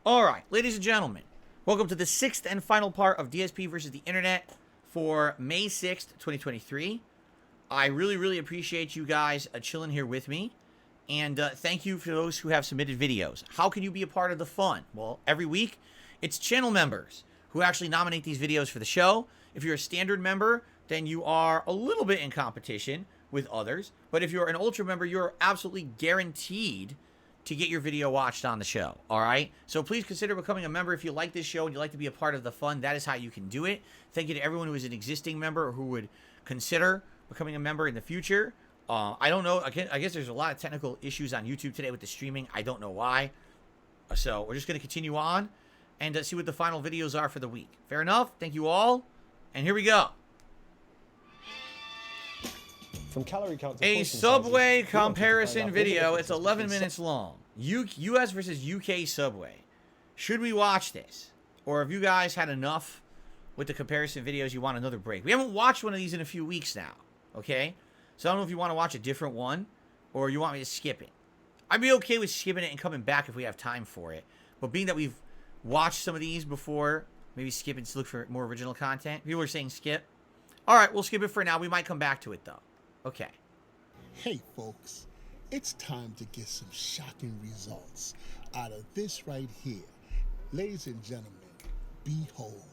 Alright, ladies and gentlemen, welcome to the sixth and final part of DSP versus the Internet for May 6th, 2023. I really appreciate you guys chilling here with me, and thank you for those who have submitted videos. How can you be a part of the fun? Well, every week, it's channel members who actually nominate these videos for the show. If you're a standard member, then you are a little bit in competition with others, but if you're an ultra member, you're absolutely guaranteed to get your video watched on the show, all right? So please consider becoming a member if you like this show and you like to be a part of the fun. That is how you can do it. Thank you to everyone who is an existing member or who would consider becoming a member in the future. I don't know. I guess there's a lot of technical issues on YouTube today with the streaming. I don't know why. So we're just going to continue on and see what the final videos are for the week. Fair enough? Thank you all. And here we go. From calorie count to A Subway comparison video. It's 11 minutes long. US versus UK Subway. Should we watch this? Or have you guys had enough with the comparison videos? You want another break? We haven't watched one of these in a few weeks now. Okay? So I don't know if you want to watch a different one or you want me to skip it. I'd be okay with skipping it and coming back if we have time for it. But being that we've watched some of these before, maybe skip and look for more original content. People are saying skip. Alright, we'll skip it for now. We might come back to it though. Okay. Hey folks, it's time to get some shocking results out of this right here. Ladies and gentlemen, behold,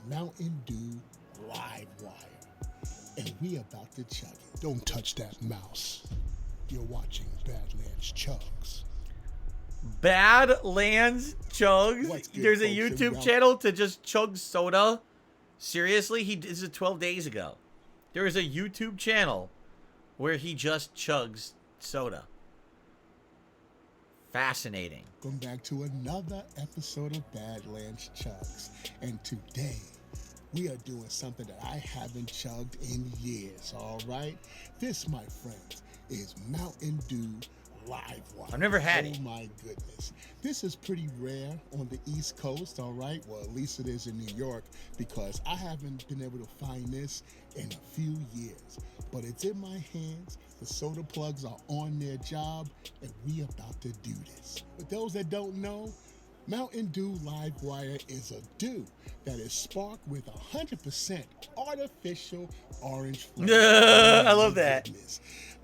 Mountain Dew Live Wire. And we about to chug it. Don't touch that mouse. You're watching Badlands Chugs. Badlands Chugs? Good, There's a folks, YouTube channel to just chug soda? Seriously? This is 12 days ago. There is a YouTube channel where he just chugs soda. Fascinating. Welcome back to another episode of Badlands Chugs. And today, we are doing something that I haven't chugged in years, all right? This, my friends, is Mountain Dew Live Wire. I've never had it. Oh my goodness. This is pretty rare on the East Coast, all right? Well, at least it is in New York, because I haven't been able to find this in a few years. But it's in my hands. The soda plugs are on their job, and we about to do this. For those that don't know, Mountain Dew Live Wire is a dew that is sparked with 100% artificial orange flavor. I love that.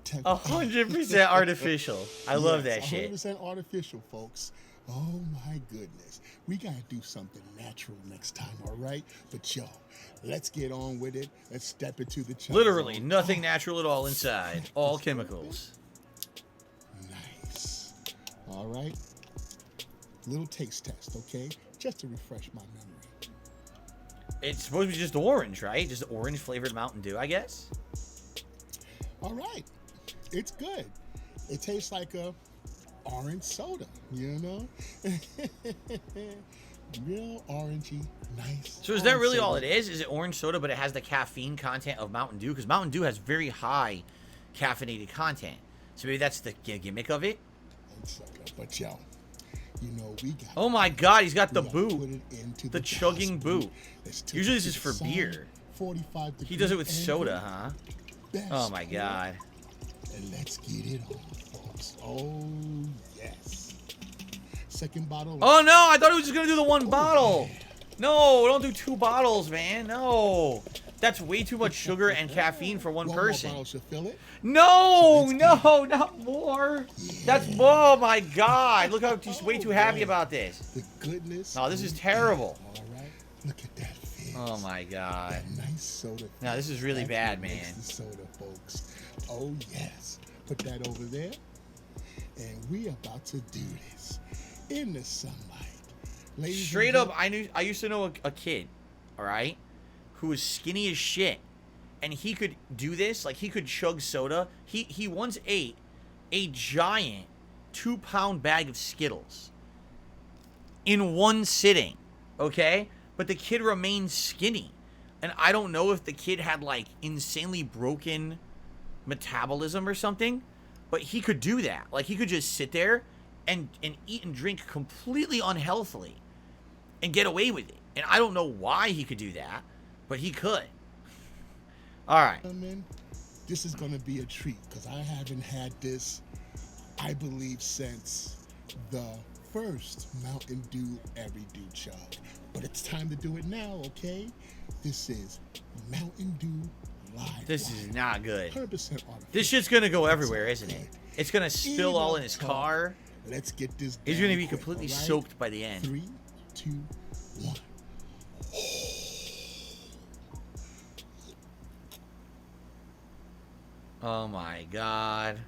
100% artificial. I love that shit. 100% artificial, folks. Oh my goodness. We gotta do something natural next time, all right? But yo, let's get on with it. Let's step into the chug. Literally nothing natural at all inside. All chemicals. Nice. All right. Little taste test, okay? Just to refresh my memory. It's supposed to be just orange, right? Just orange flavored Mountain Dew, I guess. All right. It's good. It tastes like a orange soda, you know? Real orangey, nice. So is that really all it is? Is it orange soda, but it has the caffeine content of Mountain Dew? Because Mountain Dew has very high caffeinated content. So maybe that's the gimmick of it? But yo, you know, we got... Oh my god, he's got the boot. The chugging boot. Usually this is for beer. 45 he does it with soda, huh? Oh my god. And let's get it on, folks. Oh, yes. Second bottle. Oh no, I thought he was just gonna do the one bottle. Yeah. No, don't do 2 bottles, man. No. That's way too much sugar and caffeine for one person. More should fill it. No, no, not more. Yeah. That's, oh my god. Look how he's way too happy about this. The goodness. Oh, this is terrible. All right. Look at that fizz. Oh my god. That nice soda. No, this is really bad, man. The soda, folks. Oh yes. Put that over there. And we about to do this in the sunlight. Ladies straight up, I used to know a kid, all right, who was skinny as shit, and he could do this. Like, he could chug soda. He once ate a giant 2-pound bag of Skittles in one sitting, okay? But the kid remained skinny, and I don't know if the kid had like insanely broken metabolism or something, but he could do that. Like, he could just sit there and eat and drink completely unhealthily and get away with it. And I don't know why he could do that, but he could. All right. This is going to be a treat because I haven't had this, I believe, since the first Mountain Dew Every Dew Chug. But it's time to do it now, okay? This is Mountain Dew Live. This is not good. 100% artificial. This shit's gonna go everywhere, isn't it? It's gonna spill all in his car. Let's get this. He's gonna be quick, completely all right? soaked by the end. 3, 2, 1. Oh my god.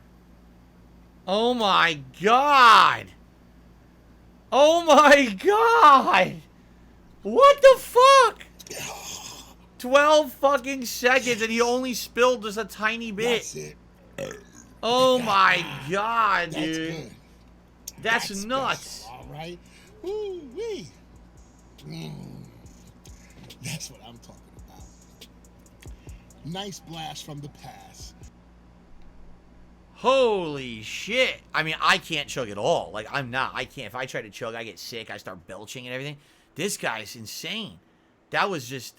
Oh my god. Oh my god. What the fuck? 12 fucking seconds and he only spilled just a tiny bit. That's it. Oh my god, That's dude. good. That's nuts. Special, all right. Ooh wee. That's what I'm talking about. Nice blast from the past. Holy shit. I mean, I can't chug at all. Like, I can't. If I try to chug, I get sick. I start belching and everything. This guy's insane. That was just,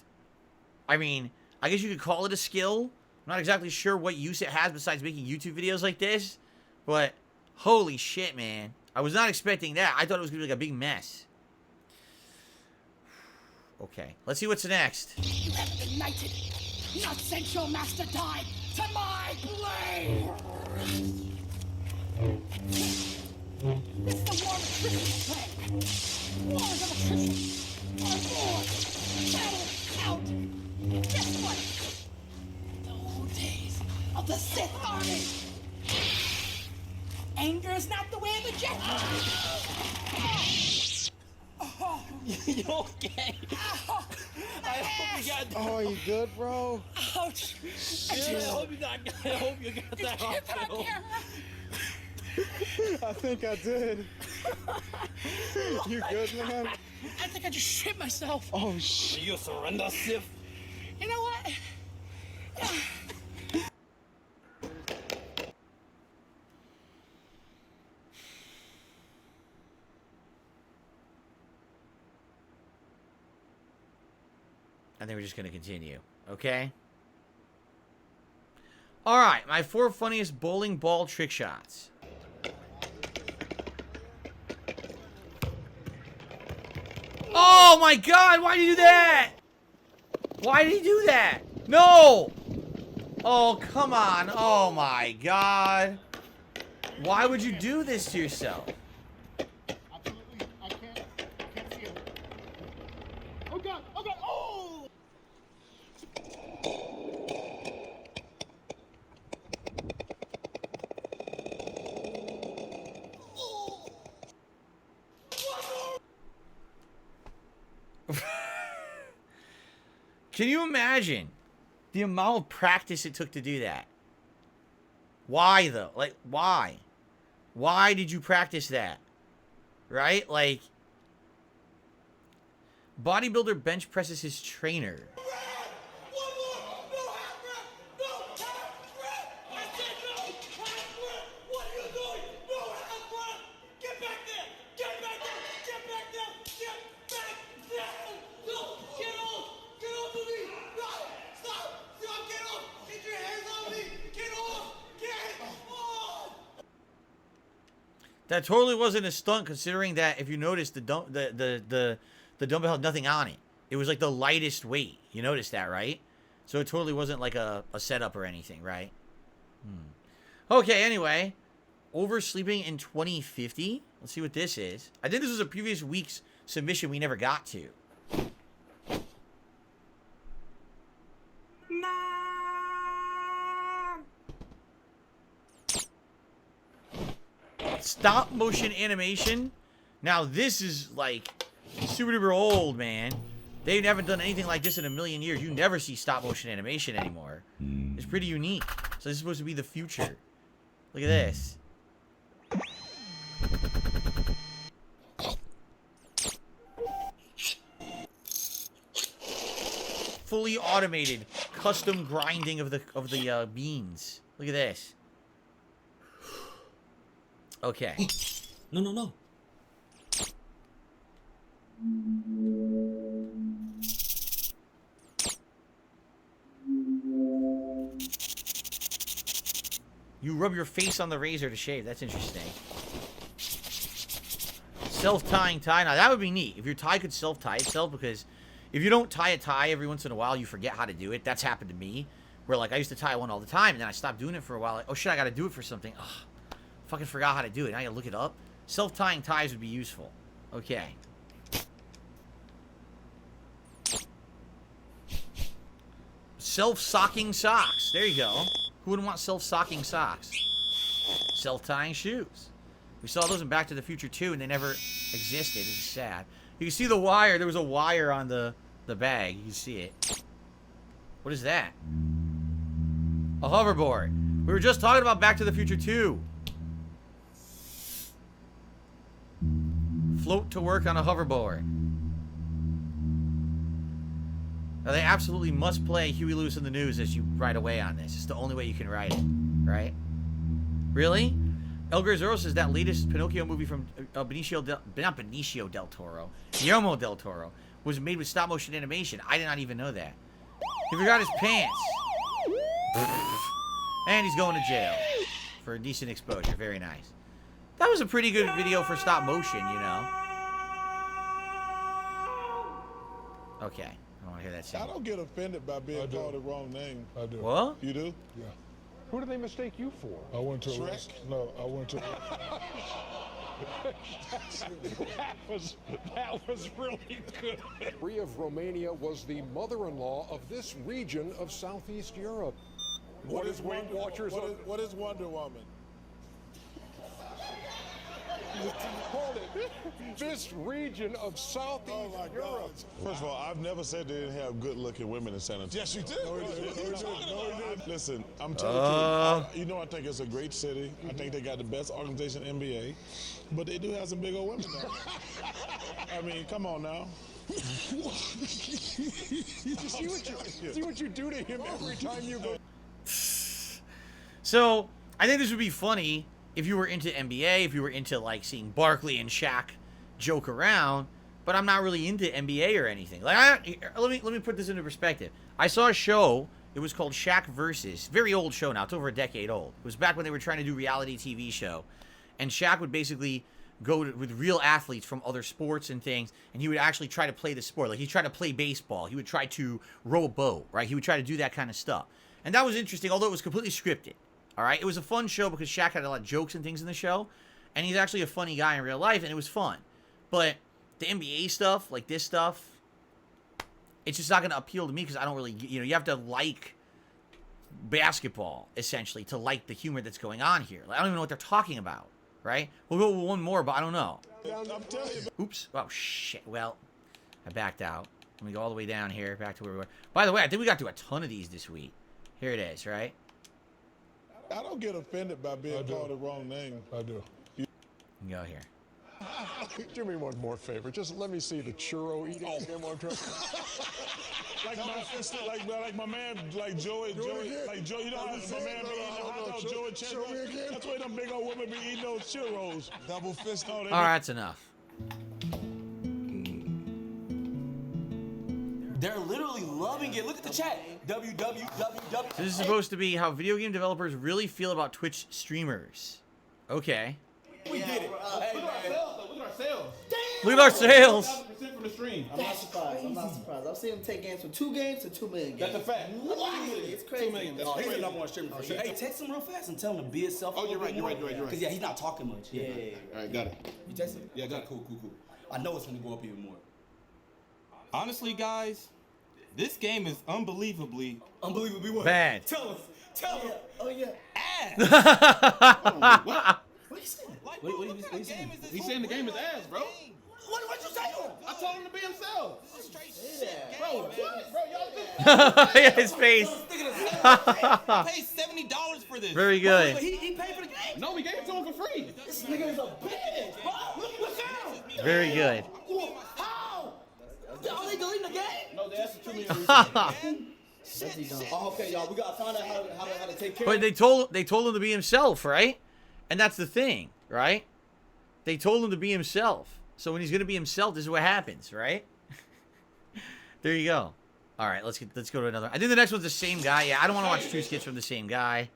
I mean, I guess you could call it a skill. I'm not exactly sure what use it has besides making YouTube videos like this. But, holy shit, man. I was not expecting that. I thought it was going to be like a big mess. Okay, let's see what's next. You have ignited, not sent your master die to my blade! It's the war of attrition plan. Wars of attrition are wars. Battle count. Guess what? The old days of the Sith army. Anger is not the way of the Jedi. You okay? Ow! I hope you got. Oh, you good, bro? Ouch! I hope you got. I hope you got that Get that on hospital. camera! I think I did. You good, man? I think I just shit myself. Oh, shit. You surrender, Sif. You know what? I think we're just going to continue, okay? All right, my 4 funniest bowling ball trick shots. Oh my god, why did he do that? Why did he do that? No! Oh, come on. Oh my god. Why would you do this to yourself? Absolutely. I can't feel it. Oh god, oh god, oh! Can you imagine the amount of practice it took to do that? Why, though? Like, why? Why did you practice that? Right? Like, bodybuilder bench presses his trainer. That totally wasn't a stunt, considering that if you notice the dumbbell had nothing on it. It was like the lightest weight. You noticed that, right? So it totally wasn't like a setup or anything, right? Okay, anyway. Oversleeping in 2050. Let's see what this is. I think this was a previous week's submission we never got to. Stop motion animation. Now this is like super duper old, man. They haven't done anything like this in a million years. You never see stop motion animation anymore. It's pretty unique. So this is supposed to be the future. Look at this. Fully automated custom grinding of the beans. Look at this. Okay. No. You rub your face on the razor to shave. That's interesting. Self-tying tie. Now, that would be neat. If your tie could self-tie itself, because if you don't tie a tie every once in a while, you forget how to do it. That's happened to me. Where, like, I used to tie one all the time, and then I stopped doing it for a while. Like, oh, shit, I got to do it for something. Ugh, fucking forgot how to do it. Now I got to look it up. Self-tying ties would be useful. Okay. Self-socking socks. There you go. Who wouldn't want self-socking socks? Self-tying shoes. We saw those in Back to the Future 2, and they never existed. It's sad. You can see the wire. There was a wire on the bag. You can see it. What is that? A hoverboard. We were just talking about Back to the Future 2. Float to work on a hoverboard. Now, they absolutely must play Huey Lewis in the News as you ride away on this. It's the only way you can ride it, right? Really? El Grisero says that latest Pinocchio movie from not Benicio del Toro, Guillermo del Toro, was made with stop-motion animation. I did not even know that. He forgot his pants. And he's going to jail for decent exposure. Very nice. That was a pretty good video for stop-motion, you know. Okay. I don't want to hear that sing. I don't get offended by being called the wrong name. I do. What? You do? Yeah. Who do they mistake you for? I went to Shrek? No, I went to That was really good. Marie of Romania was the mother-in-law of this region of Southeast Europe. What is Weight Watchers? What is Wonder Woman? Hold it. This region of Southeast Oh my Europe. God. First of all, I've never said they didn't have good-looking women in San Antonio. Yes, you did. No, he did. No, he did. Listen, I'm telling you, you know, I think it's a great city. I think they got the best organization in the NBA, but they do have some big old women there. I mean, come on now. See what you do to him every time you go. So, I think this would be funny if you were into NBA, if you were into, like, seeing Barkley and Shaq joke around, but I'm not really into NBA or anything. Like, let me put this into perspective. I saw a show, it was called Shaq Versus. Very old show now, it's over a decade old. It was back when they were trying to do reality TV show, and Shaq would basically go with real athletes from other sports and things, and he would actually try to play the sport. Like, he tried to play baseball, he would try to row a boat, right? He would try to do that kind of stuff. And that was interesting, although it was completely scripted. All right, it was a fun show because Shaq had a lot of jokes and things in the show, and he's actually a funny guy in real life, and it was fun. But the NBA stuff, like this stuff, it's just not going to appeal to me because I don't really, you know, you have to like basketball, essentially, to like the humor that's going on here. Like, I don't even know what they're talking about, right? We'll go with one more, but I don't know. I'm telling you. Oops. Oh, shit. Well, I backed out. Let me go all the way down here, back to where we were. By the way, I think we got through a ton of these this week. Here it is, right? I don't get offended by being called the wrong name. I do. You can go here. Do me one more favor. Just let me see the churro eating again one time. like my man, like Joey, like Joey, you know how my man be eating the hot dog, Joey Chestnut? That's why them big old women be eating those churros. Double fist. All right, that's enough. They're literally loving it. Look at the chat. www. So this is supposed to be how video game developers really feel about Twitch streamers. Okay. We did it. Hey, man. Look at our sales. Look at our sales. 100% from the stream. I'm not surprised. I'm not surprised. I've seen him take games from 2 games to 2 million games. That's a fact. It's crazy. 2 million. Oh, he's the number one streamer for sure. Hey, text him real fast and tell him to be himself. Oh, you're right. Because, yeah, he's not talking much. Yeah. All right, got it. You text him? Yeah, got it. Cool. I know it's going to go up even more. Honestly, guys, this game is unbelievably what? Bad. Tell him. Oh, yeah. Ass. What are you saying? What are you saying? He's saying the game is ass, bro. What'd you say to him? I told him to be himself. Bro, what? Bro, y'all Yeah, his face. I paid $70 for this. Very good. He paid for the game. No, we gave it to him for free. This nigga is a bitch, bro. Look at him. Very good. How? Are they deleting the game? No, they asked for 2 million. What's he doing? Oh, okay, y'all. We gotta find out how to take care But of they told him to be himself, right? And that's the thing, right? They told him to be himself. So when he's gonna be himself, this is what happens, right? There you go. All right, let's go to another. I think the next one's the same guy. Yeah, I don't want to watch 2 skits from the same guy.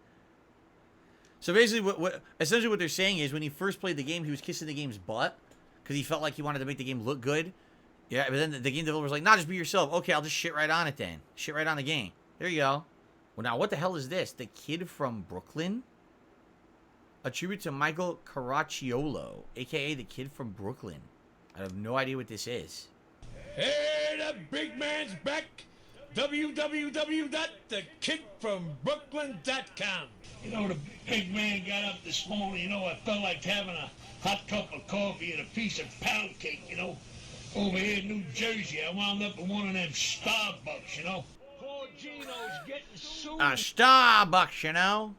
So basically, essentially what they're saying is when he first played the game, he was kissing the game's butt because he felt like he wanted to make the game look good. Yeah, but then the game developer was like, nah, just be yourself. Okay, I'll just shit right on it then. Shit right on the game. There you go. Well, now, what the hell is this? The Kid from Brooklyn? A tribute to Michael Caracciolo, a.k.a. the Kid from Brooklyn. I have no idea what this is. Hey, the big man's back. www.thekidfrombrooklyn.com. You know, the big man got up this morning, you know, I felt like having a hot cup of coffee and a piece of pound cake, you know. Over here in New Jersey, I wound up in one of them Starbucks, you know. Poor Gino's getting sued. A Starbucks, you know?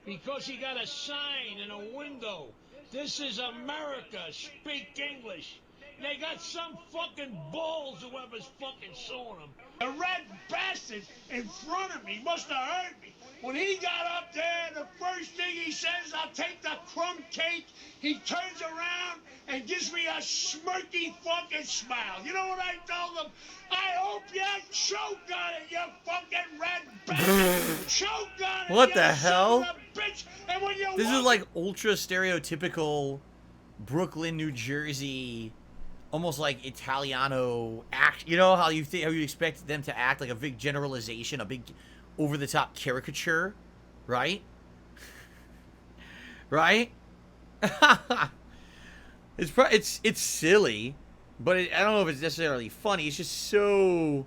Because he got a sign in a window. This is America. Speak English. They got some fucking balls, whoever's fucking suing them. The red bastard in front of me must have heard me. When he got up there, the first thing he says, I'll take the crumb cake. He turns around and gives me a smirky fucking smile. You know what I told him? I hope you choke on it, you fucking red bastard. Choke on it, What you the son hell? of a bitch. And when you This is like ultra stereotypical Brooklyn, New Jersey, almost like Italiano act. You know how you think, how you expect them to act, like a big generalization, a big over-the-top caricature, right? Right? It's silly, but I don't know if it's necessarily funny. It's just so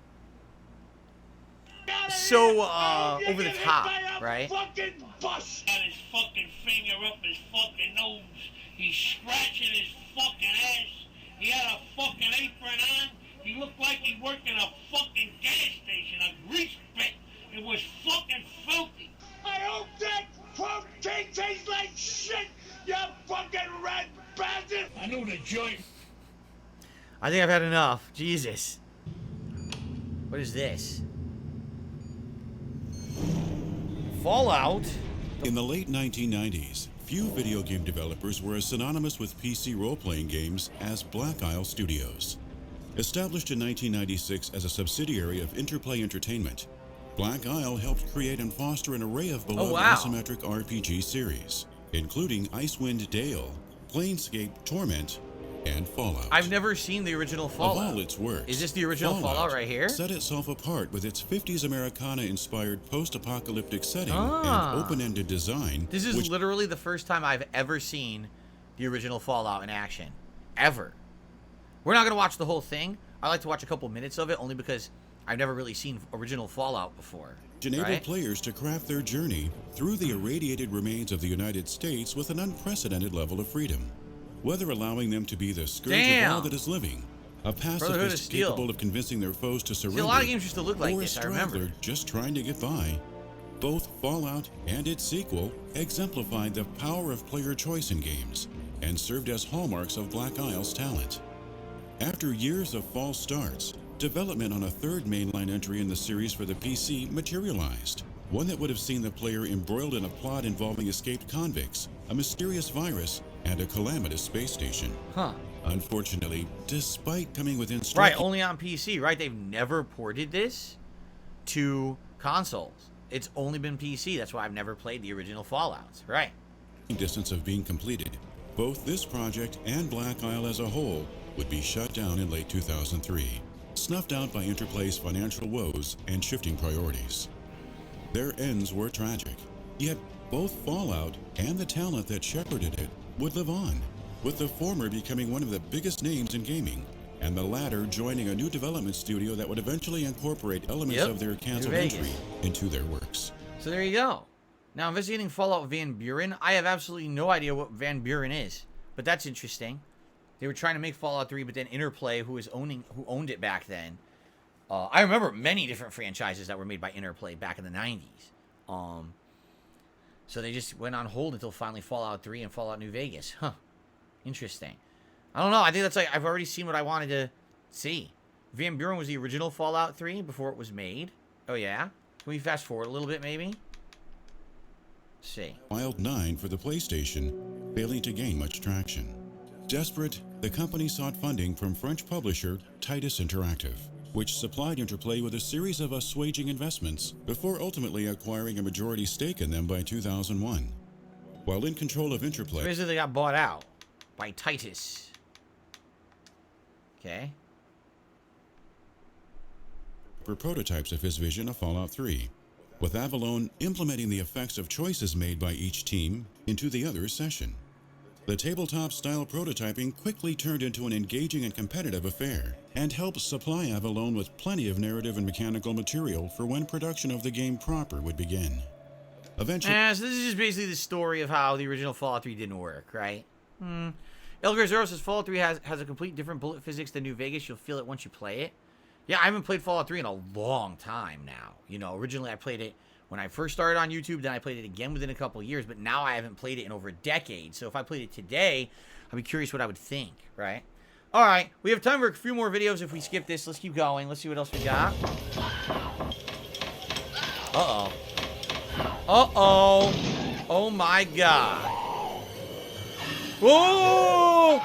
over the top, right? Fucking bus. Got his fucking finger up his fucking nose. He's scratching his fucking ass. He had a fucking apron on. He looked like he worked in a fucking gas station, a grease pit. It was fucking filthy. I hope that crumb cake tastes like shit, you fucking red bastard. I knew the joint. I think I've had enough. Jesus. What is this? Fallout? In the late 1990s, few video game developers were as synonymous with PC role-playing games as Black Isle Studios. Established in 1996 as a subsidiary of Interplay Entertainment, Black Isle helped create and foster an array of beloved isometric RPG series, including Icewind Dale, Planescape Torment, and Fallout. I've never seen the original Fallout. Of all its works, is this the original Fallout right here? Set itself apart with its 50s Americana-inspired post-apocalyptic setting and open-ended design. This is literally the first time I've ever seen the original Fallout in action. Ever. We're not going to watch the whole thing. I like to watch a couple minutes of it only because I've never really seen original Fallout before. Enabled players to craft their journey through the irradiated remains of the United States with an unprecedented level of freedom, whether allowing them to be the scourge of all that is living, a pacifist capable of convincing their foes to surrender, a lot of games used to look like or this, a I remember. straggler just trying to get by. Both Fallout and its sequel exemplified the power of player choice in games and served as hallmarks of Black Isle's talent. After years of false starts, development on a third mainline entry in the series for the PC materialized, one that would have seen the player embroiled in a plot involving escaped convicts, a mysterious virus, and a calamitous space station. Unfortunately, despite coming within striking... Right, only on PC, right? They've never ported this to consoles. It's only been PC. That's why I've never played the original Fallouts. Right. ...distance of being completed, both this project and Black Isle as a whole would be shut down in late 2003, snuffed out by Interplay's financial woes and shifting priorities. Their ends were tragic, yet both Fallout and the talent that shepherded it would live on, with the former becoming one of the biggest names in gaming, and the latter joining a new development studio that would eventually incorporate elements of their canceled entry into their works. So there you go. Now, investigating Fallout Van Buren, I have absolutely no idea what Van Buren is, but that's interesting. They were trying to make Fallout 3, but then Interplay, who owned it back then. I remember many different franchises that were made by Interplay back in the 90s. So they just went on hold until finally Fallout 3 and Fallout New Vegas. Interesting. I don't know. I think that's like, I've already seen what I wanted to see. Van Buren was the original Fallout 3 before it was made. Oh, yeah? Can we fast forward a little bit, maybe? Let's see. Wild 9 for the PlayStation, failing to gain much traction. Desperate, the company sought funding from French publisher Titus Interactive, which supplied Interplay with a series of assuaging investments before ultimately acquiring a majority stake in them by 2001. While in control of Interplay... Basically, they got bought out by Titus. Okay. For prototypes of his vision of Fallout 3, with Avalon implementing the effects of choices made by each team into the other's session. The tabletop-style prototyping quickly turned into an engaging and competitive affair, and helped supply Avalon with plenty of narrative and mechanical material for when production of the game proper would begin. Eventually... So this is just basically the story of how the original Fallout 3 didn't work, right? Elgar Zero says Fallout 3 has a complete different bullet physics than New Vegas. You'll feel it once you play it. Yeah, I haven't played Fallout 3 in a long time now. You know, originally I played it when I first started on YouTube, then I played it again within a couple of years, but now I haven't played it in over a decade. So if I played it today, I'd be curious what I would think, right? All right, we have time for a few more videos if we skip this. Let's keep going. Let's see what else we got. Uh-oh. Uh-oh. Oh, my God. Whoa!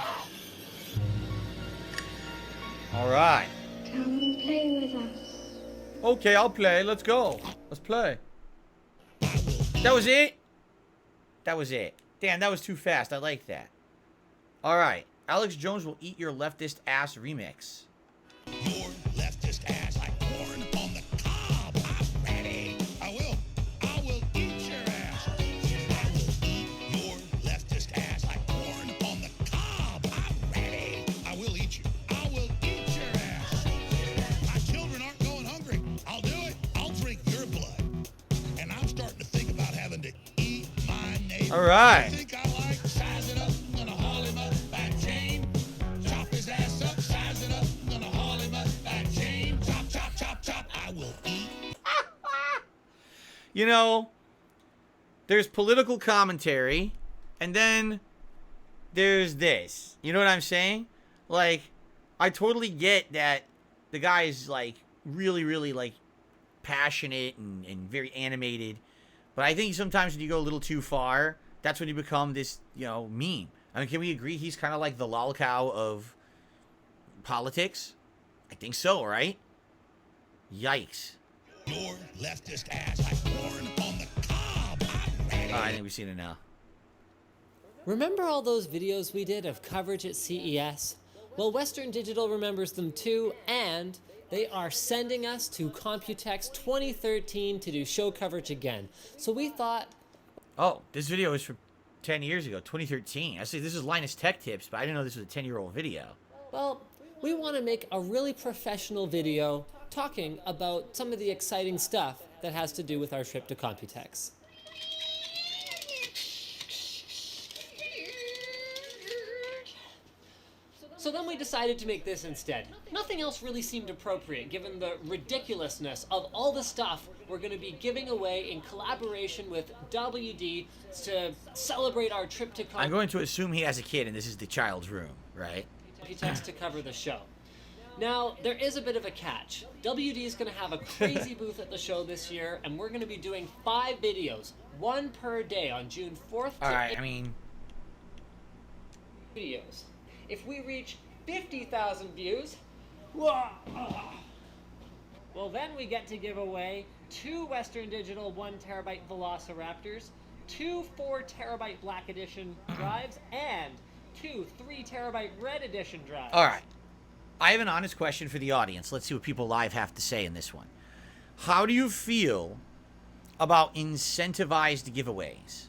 All right. Come and play with us. Okay, I'll play. Let's go. Let's play. That was it? That was it. Damn, that was too fast. I like that. All right. Alex Jones will eat your leftist ass remix. Your leftist ass like corn on the cob. I'm ready. I will eat your ass. I will eat your leftist ass like corn on the cob. I'm ready. I will eat you. I will eat your ass. My children aren't going hungry. I'll do it. I'll drink your blood. And I'm starting to think about having to eat my neighbor. All right. I think I like size it up. I'm gonna haul him up by chain. Chop his ass up, size it up. I'm gonna haul him up by chain. Chop, chop, chop, chop. I will eat. You know, there's political commentary, and then there's this. You know what I'm saying? Like, I totally get that the guy is, like, really, really, like, passionate and very animated. But I think sometimes when you go a little too far, that's when you become this, you know, meme. I mean, can we agree he's kind of like the lol cow of politics? I think so, right? Yikes. Your leftist ass like corn on the cob. I'm ready. I think we've seen it now. Remember all those videos we did of coverage at CES? Well, Western Digital remembers them too, and they are sending us to Computex 2013 to do show coverage again. So we thought... Oh, this video is from 10 years ago, 2013. I see this is Linus Tech Tips, but I didn't know this was a 10-year-old video. Well, we want to make a really professional video talking about some of the exciting stuff that has to do with our trip to Computex. So then we decided to make this instead. Nothing else really seemed appropriate given the ridiculousness of all the stuff we're going to be giving away in collaboration with WD to celebrate our trip to I'm going to assume he has a kid and this is the child's room, right? Computex to cover the show. Now, there is a bit of a catch. WD is going to have a crazy booth at the show this year, and we're going to be doing 5 videos, 1 per day on June 4th to Alright, I mean... videos. If we reach 50,000 views, well, then we get to give away 2 Western Digital 1TB Velociraptors, 2 4TB Black Edition drives, and 2 3TB Red Edition drives. Alright. I have an honest question for the audience. Let's see what people live have to say in this one. How do you feel about incentivized giveaways?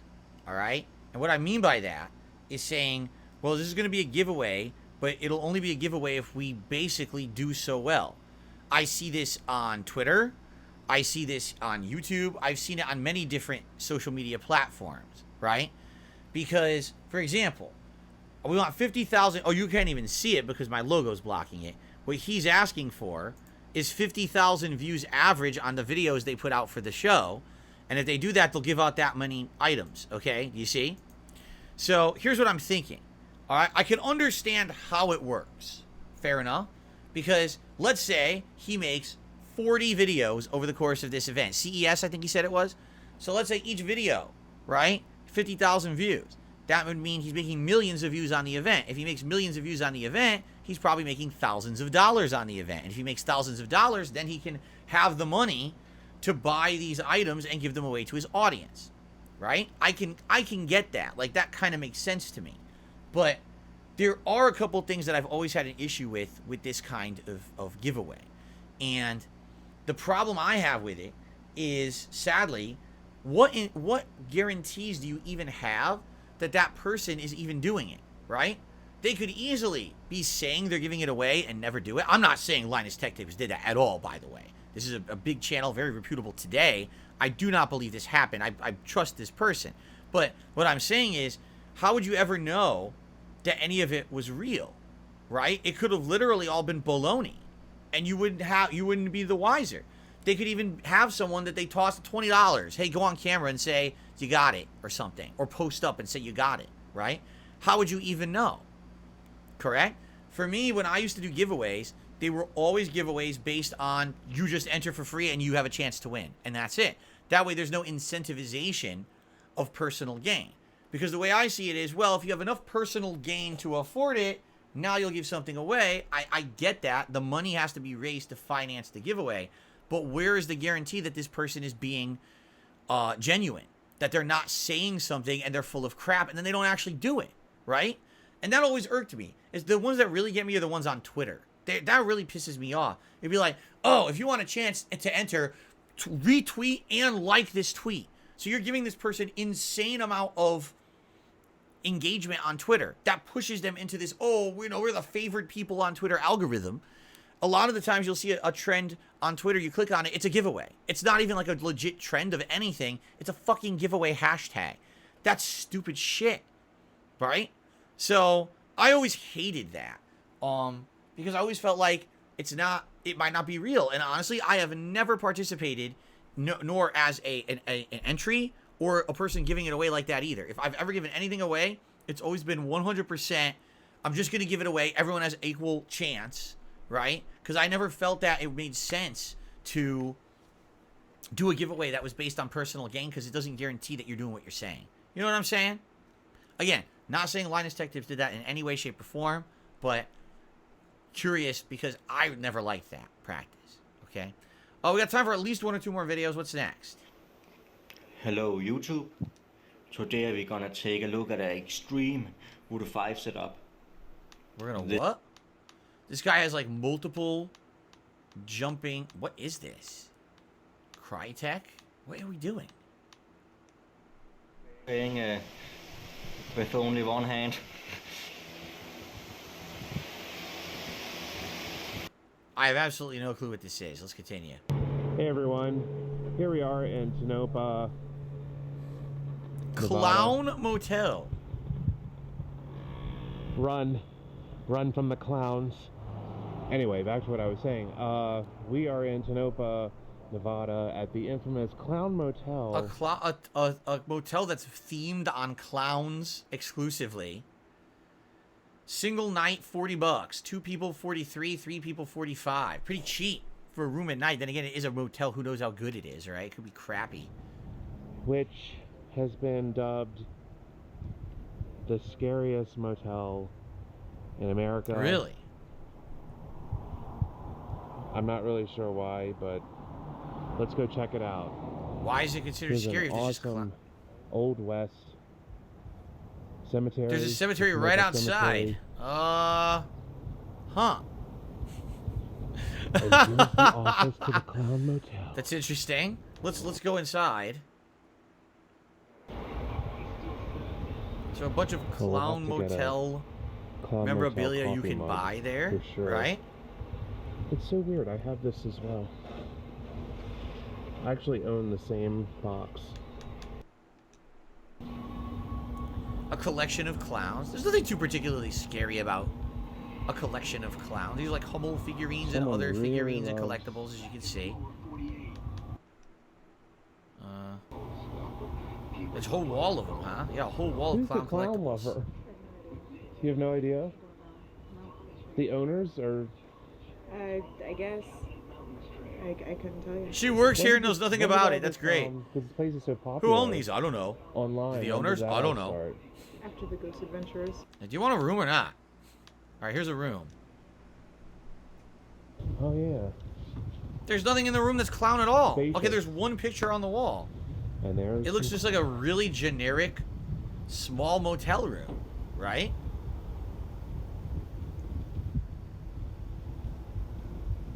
Alright? And what I mean by that is saying, well, this is going to be a giveaway, but it'll only be a giveaway if we basically do so well. I see this on Twitter. I see this on YouTube. I've seen it on many different social media platforms, right? Because, for example, we want 50,000. Oh, you can't even see it because my logo's blocking it. What he's asking for is 50,000 views average on the videos they put out for the show. And if they do that, they'll give out that many items, okay? You see? So here's what I'm thinking. All right, I can understand how it works. Fair enough. Because let's say he makes 40 videos over the course of this event. CES, I think he said it was. So let's say each video, right? 50,000 views. That would mean he's making millions of views on the event. If he makes millions of views on the event, he's probably making thousands of dollars on the event. And if he makes thousands of dollars, then he can have the money to buy these items and give them away to his audience. Right? I can get that. Like, that kind of makes sense to me. But there are a couple things that I've always had an issue with this kind of giveaway. And the problem I have with it is, sadly, what guarantees do you even have that that person is even doing it, right? They could easily be saying they're giving it away and never do it. I'm not saying Linus Tech Tapes did that at all, by the way. This is a big channel, very reputable today. I do not believe this happened. I trust this person. But what I'm saying is, how would you ever know that any of it was real, right? It could have literally all been baloney, and you wouldn't be the wiser. They could even have someone that they toss $20. Hey, go on camera and say you got it or something, or post up and say you got it, right? How would you even know? Correct? For me, when I used to do giveaways, they were always giveaways based on you just enter for free and you have a chance to win, and that's it. That way there's no incentivization of personal gain. Because the way I see it is, well, if you have enough personal gain to afford it, now you'll give something away. I get that. The money has to be raised to finance the giveaway. But where is the guarantee that this person is being genuine? That they're not saying something and they're full of crap and then they don't actually do it, right? And that always irked me. Is the ones that really get me are the ones on Twitter. That really pisses me off. It'd be like, oh, if you want a chance to enter, retweet and like this tweet. So you're giving this person insane amount of engagement on Twitter. That pushes them into this, oh, we're the favored people on Twitter algorithm. A lot of the times you'll see a trend on Twitter, you click on it, it's a giveaway. It's not even like a legit trend of anything. It's a fucking giveaway hashtag. That's stupid shit, right? So I always hated that because I always felt like it might not be real. And honestly, I have never participated, nor as an entry or a person giving it away like that either. If I've ever given anything away, it's always been 100%, I'm just going to give it away. Everyone has equal chance, right? Because I never felt that it made sense to do a giveaway that was based on personal gain, because it doesn't guarantee that you're doing what you're saying. You know what I'm saying? Again, not saying Linus Tech Tips did that in any way, shape, or form, but curious because I never liked that practice, okay? Oh, we got time for at least 1 or 2 more videos. What's next? Hello YouTube. Today we're gonna take a look at an extreme Voodoo 5 setup. We're gonna what? This guy has like multiple jumping. What is this? Crytek? What are we doing? Playing with only one hand. I have absolutely no clue what this is. Let's continue. Hey everyone, here we are in Tonopah, Clown Nevada. Motel. Run from the clowns. Anyway, back to what I was saying. We are in Tonopah, Nevada, at the infamous Clown Motel. A motel that's themed on clowns exclusively. Single night, $40. 2 people, 43. 3 people, 45. Pretty cheap for a room at night. Then again, it is a motel. Who knows how good it is, right? It could be crappy. Which has been dubbed the scariest motel in America. Really? I'm not really sure why, but let's go check it out. Why is it considered scary if it's just awesome Old West cemetery. There's a cemetery right outside. Huh. Office to the Clown Motel. That's interesting. Let's go inside. So a bunch of Clown Motel memorabilia you can buy there, sure. Right? It's so weird. I have this as well. I actually own the same box. A collection of clowns. There's nothing too particularly scary about a collection of clowns. These are like Hummel figurines and other figurines and collectibles, as you can see. There's a whole wall of them, huh? Yeah, a whole wall of clown collectibles. Lover? You have no idea? The owners are... I guess. I couldn't tell you. She works here and knows nothing about it. That's great. Because the place is so popular. Who owned these? I don't know. Online. The owners? I don't know. After the Ghost Adventurers. Do you want a room or not? Alright, here's a room. Oh, yeah. There's nothing in the room that's clown at all. Spaceship. Okay, there's one picture on the wall. And there's... It looks just like a really generic, small motel room, right?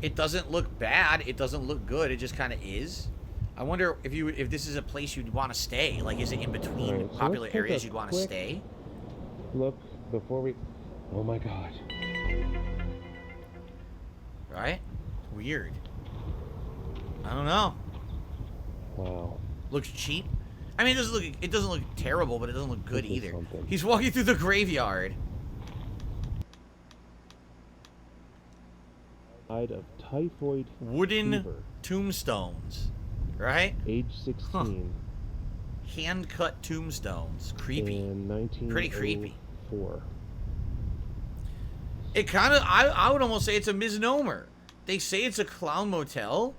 It doesn't look bad. It doesn't look good. It just kind of is. I wonder if this is a place you'd want to stay. Like, is it in between so popular let's take areas a you'd want to quick stay? Look before we... Oh my god. Right? Weird. I don't know. Wow. Looks cheap. I mean, it doesn't look terrible, but it doesn't look good This is either. something. He's walking through the graveyard. Died of typhoid Wooden fever. tombstones. Right? Age 16. Huh. Hand-cut tombstones. Creepy. In Pretty creepy. 1904. It kind of, I would almost say it's a misnomer. They say it's a clown motel,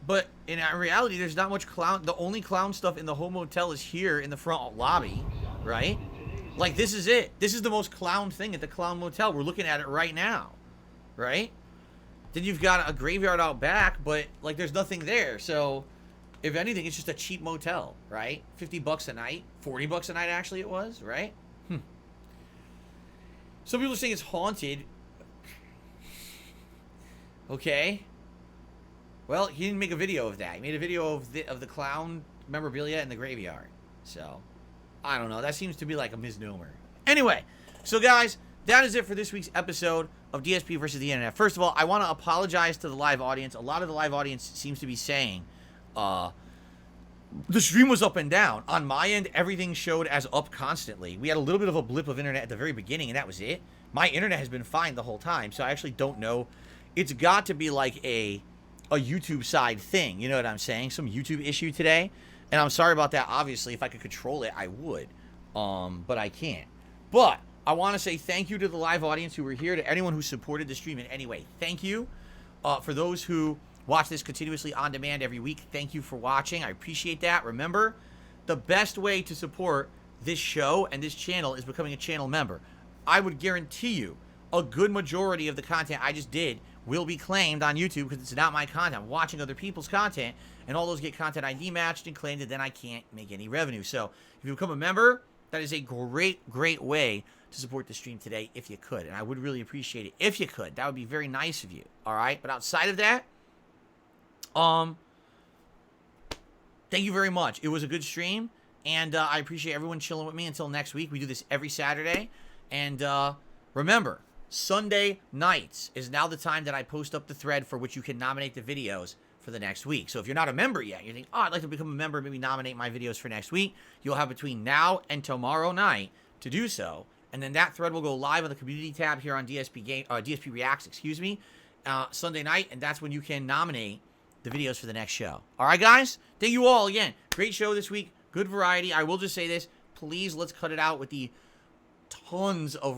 but in reality, there's not much clown. The only clown stuff in the whole motel is here in the front lobby, right? Like, this is it. This is the most clown thing at the clown motel. We're looking at it right now, right? Then you've got a graveyard out back, but, like, there's nothing there. So, if anything, it's just a cheap motel, right? $50 a night. $40 a night, actually, it was, right? Some people are saying it's haunted. Okay. Well, he didn't make a video of that. He made a video of the clown memorabilia in the graveyard. So, I don't know. That seems to be like a misnomer. Anyway, so guys, that is it for this week's episode of DSP versus the Internet. First of all, I want to apologize to the live audience. A lot of the live audience seems to be saying, the stream was up and down. On my end, everything showed as up constantly. We had a little bit of a blip of internet at the very beginning, and that was it. My internet has been fine the whole time, so I actually don't know. It's got to be like a YouTube side thing. You know what I'm saying? Some YouTube issue today. And I'm sorry about that. Obviously, if I could control it, I would. But I can't. But I want to say thank you to the live audience who were here, to anyone who supported the stream in any way. Thank you. For those who watch this continuously on demand every week, thank you for watching. I appreciate that. Remember, the best way to support this show and this channel is becoming a channel member. I would guarantee you a good majority of the content I just did will be claimed on YouTube because it's not my content. I'm watching other people's content, and all those get content ID matched and claimed, and then I can't make any revenue. So if you become a member, that is a great, great way to support the stream today if you could. And I would really appreciate it if you could. That would be very nice of you. All right? But outside of that, thank you very much. It was a good stream, and I appreciate everyone chilling with me until next week. We do this every Saturday. And remember, Sunday nights is now the time that I post up the thread for which you can nominate the videos for the next week. So if you're not a member yet, you think, oh, I'd like to become a member, maybe nominate my videos for next week, you'll have between now and tomorrow night to do so. And then that thread will go live on the community tab here on DSPReacts, excuse me, Sunday night, and that's when you can nominate the videos for the next show. All right, guys? Thank you all again. Great show this week. Good variety. I will just say this. Please, let's cut it out with the tons of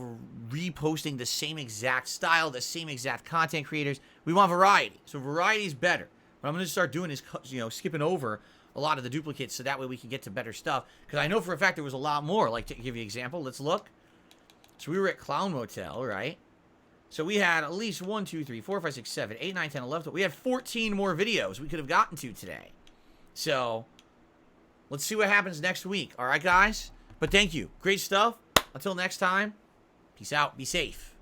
reposting the same exact style, the same exact content creators. We want variety. So variety is better. What I'm going to start doing is, skipping over a lot of the duplicates so that way we can get to better stuff. Because I know for a fact there was a lot more. Like, to give you an example, let's look. So we were at Clown Motel, right? So we had at least 1, 2, 3, 4, 5, 6, 7, 8, 9, 10, 11. We had 14 more videos we could have gotten to today. So let's see what happens next week. All right, guys? But thank you. Great stuff. Until next time, peace out. Be safe.